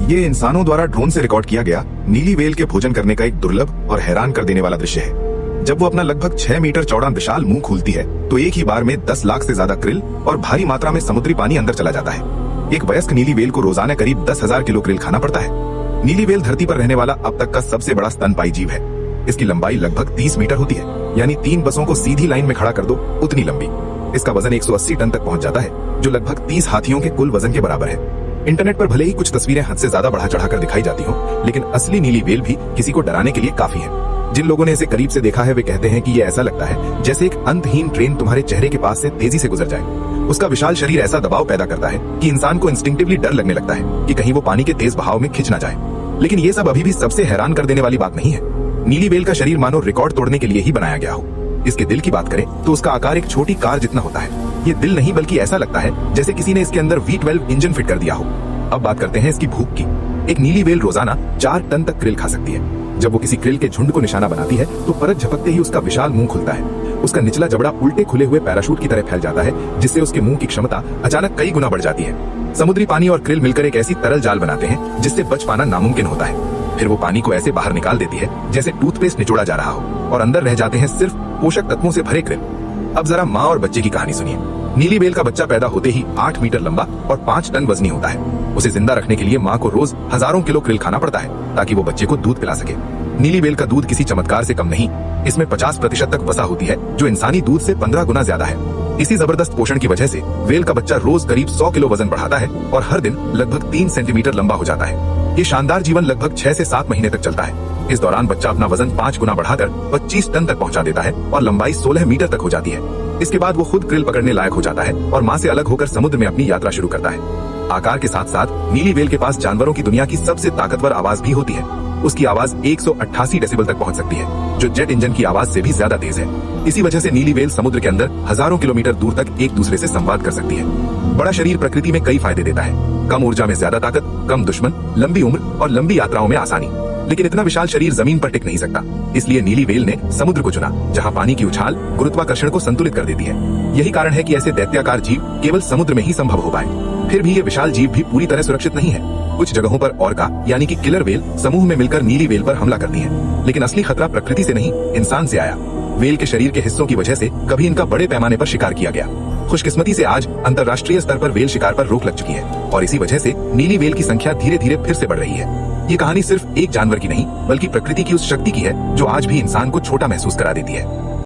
ये इंसानों द्वारा ड्रोन से रिकॉर्ड किया गया नीली व्हेल के भोजन करने का एक दुर्लभ और हैरान कर देने वाला दृश्य है। जब वो अपना लगभग 6 मीटर चौड़ा विशाल मुंह खोलती है तो एक ही बार में 10 लाख से ज्यादा krill और भारी मात्रा में समुद्री पानी अंदर चला जाता है। एक वयस्क नीली व्हेल को रोजाना करीब 10,000 किलो krill खाना पड़ता है। नीली व्हेल धरती पर रहने वाला अब तक का सबसे बड़ा स्तनपायी जीव है। इसकी लंबाई लगभग 30 मीटर होती है, यानी 3 बसों को सीधी लाइन में खड़ा कर दो उतनी लंबी। इसका वजन 180 टन तक पहुंच जाता है, जो लगभग 30 हाथियों के कुल वजन के बराबर है। इंटरनेट पर भले ही कुछ तस्वीरें हद से ज्यादा बढ़ा चढ़ाकर दिखाई जाती हो, लेकिन असली नीली व्हेल भी किसी को डराने के लिए काफी है। जिन लोगों ने इसे करीब से देखा है वे कहते हैं कि ये ऐसा लगता है जैसे एक अंतहीन ट्रेन तुम्हारे चेहरे के पास से तेजी से गुजर जाए। उसका विशाल शरीर ऐसा दबाव पैदा करता है कि इंसान को इंस्टिंक्टिवली डर लगने लगता है कि कहीं वो पानी के तेज बहाव में खिंच ना जाए। लेकिन ये सब अभी भी सबसे हैरान कर देने वाली बात नहीं है। नीली व्हेल का शरीर मानो रिकॉर्ड तोड़ने के लिए ही बनाया गया हो। इसके दिल की बात करें तो उसका आकार एक छोटी कार जितना होता है। ये दिल नहीं बल्कि ऐसा लगता है जैसे किसी ने इसके अंदर V12 इंजन फिट कर दिया हो। अब बात करते हैं इसकी भूख की। एक नीली व्हेल रोजाना 4 टन तक krill खा सकती है। जब वो किसी krill के झुंड को निशाना बनाती है तो परत झपकते ही उसका विशाल मुंह खुलता है। उसका निचला जबड़ा उल्टे खुले हुए पैराशूट की तरह फैल जाता है, जिससे उसके मुंह की क्षमता अचानक कई गुना बढ़ जाती है। समुद्री पानी और krill मिलकर एक ऐसी तरल जाल बनाते हैं जिससे बच पाना नामुमकिन होता है। फिर वो पानी को ऐसे बाहर निकाल देती है जैसे टूथपेस्ट निचोड़ा जा रहा हो, और अंदर रह जाते हैं सिर्फ पोषक तत्वों से भरे krill। अब जरा माँ और बच्चे की कहानी सुनिए। नीली व्हेल का बच्चा पैदा होते ही 8 मीटर लंबा और 5 टन वजनी होता है। उसे जिंदा रखने के लिए माँ को रोज हजारों किलो krill खाना पड़ता है ताकि वो बच्चे को दूध पिला सके। नीली व्हेल का दूध किसी चमत्कार से कम नहीं, इसमें 50% तक वसा होती है, जो इंसानी दूध से 15 गुना ज्यादा है। इसी जबरदस्त पोषण की वजह से व्हेल का बच्चा रोज करीब 100 किलो वजन बढ़ाता है और हर दिन लगभग 3 सेंटीमीटर लंबा हो जाता है। ये शानदार जीवन लगभग 6 से 7 महीने तक चलता है। इस दौरान बच्चा अपना वजन 5 गुना बढ़ाकर 25 टन तक पहुंचा देता है और लंबाई 16 मीटर तक हो जाती है। इसके बाद वो खुद krill पकड़ने लायक हो जाता है और माँ से अलग होकर समुद्र में अपनी यात्रा शुरू करता है। आकार के साथ साथ नीली व्हेल के पास जानवरों की दुनिया की सबसे ताकतवर आवाज भी होती है। उसकी आवाज 188 डेसिबल तक पहुंच सकती है, जो जेट इंजन की आवाज से भी ज्यादा तेज है। इसी वजह से नीली व्हेल समुद्र के अंदर हजारों किलोमीटर दूर तक एक दूसरे से संवाद कर सकती है। बड़ा शरीर प्रकृति में कई फायदे देता है। कम ऊर्जा में ज्यादा ताकत, कम दुश्मन, लंबी उम्र और लंबी यात्राओं में आसानी। लेकिन इतना विशाल शरीर जमीन पर टिक नहीं सकता, इसलिए नीली व्हेल ने समुद्र को चुना, जहां पानी की उछाल गुरुत्वाकर्षण को संतुलित कर देती है। यही कारण है कि ऐसे दैत्याकार जीव केवल समुद्र में ही संभव हो पाए। फिर भी ये विशाल जीव भी पूरी तरह सुरक्षित नहीं है। कुछ जगहों पर ऑर्का यानी कि किलर व्हेल समूह में मिलकर नीली व्हेल पर हमला करती है। लेकिन असली खतरा प्रकृति से नहीं, इंसान से आया। व्हेल के शरीर के हिस्सों की वजह से कभी इनका बड़े पैमाने पर शिकार किया गया। खुशकिस्मती से आज अंतर्राष्ट्रीय स्तर पर व्हेल शिकार पर रोक लग चुकी है और इसी वजह से नीली व्हेल की संख्या धीरे धीरे फिर से बढ़ रही है। ये कहानी सिर्फ एक जानवर की नहीं, बल्कि प्रकृति की उस शक्ति की है जो आज भी इंसान को छोटा महसूस करा देती है।